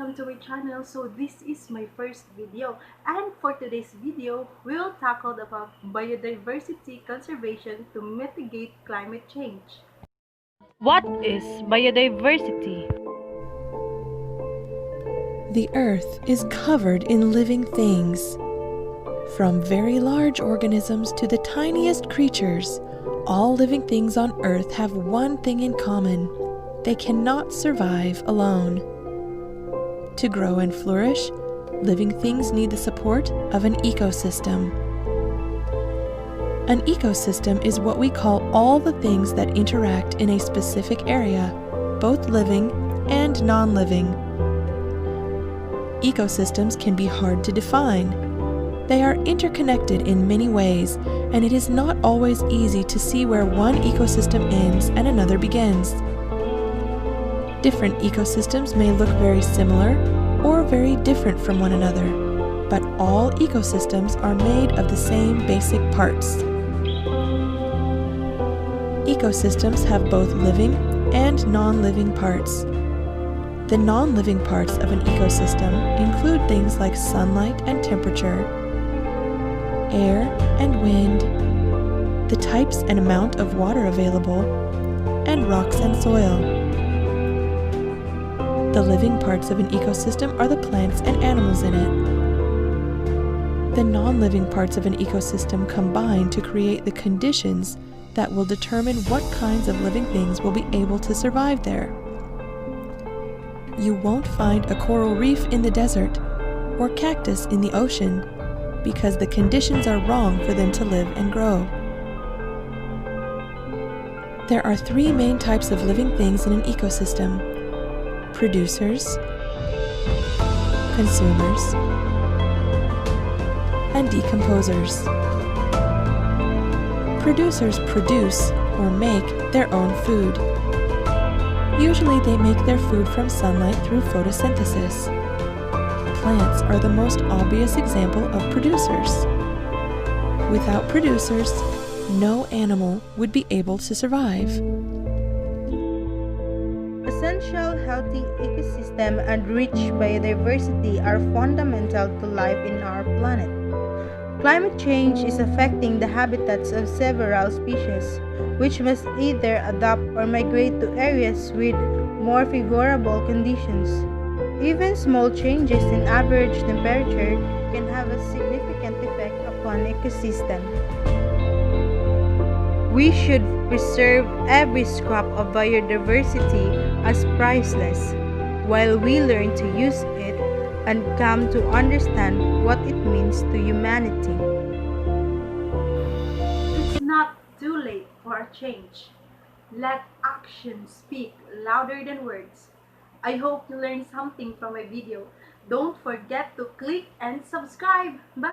welcome to my channel. So this is my first video, and for today's video, we'll tackle about biodiversity conservation to mitigate climate change. What is biodiversity? The Earth is covered in living things. From very large organisms to the tiniest creatures, all living things on Earth have one thing in common: they cannot survive alone. To grow and flourish, living things need the support of an ecosystem. An ecosystem is what we call all the things that interact in a specific area, both living and non-living. Ecosystems can be hard to define. They are interconnected in many ways, and it is not always easy to see where one ecosystem ends and another begins. Different ecosystems may look very similar or very different from one another, but all ecosystems are made of the same basic parts. Ecosystems have both living and non-living parts. The non-living parts of an ecosystem include things like sunlight and temperature, air and wind, the types and amount of water available, and rocks and soil. The living parts of an ecosystem are the plants and animals in it. The non-living parts of an ecosystem combine to create the conditions that will determine what kinds of living things will be able to survive there. You won't find a coral reef in the desert or cactus in the ocean because the conditions are wrong for them to live and grow. There are three main types of living things in an ecosystem: producers, consumers, and decomposers. Producers produce or make their own food. Usually they make their food from sunlight through photosynthesis. Plants are the most obvious example of producers. Without producers, no animal would be able to survive. Essential healthy ecosystem and rich biodiversity are fundamental to life in our planet. Climate change is affecting the habitats of several species, which must either adapt or migrate to areas with more favorable conditions. Even small changes in average temperature can have a significant effect upon ecosystem. We should preserve every scrap of biodiversity as priceless, while we learn to use it and come to understand what it means to humanity. It's not too late for a change. Let action speak louder than words. I hope you learned something from my video. Don't forget to click and subscribe. Bye!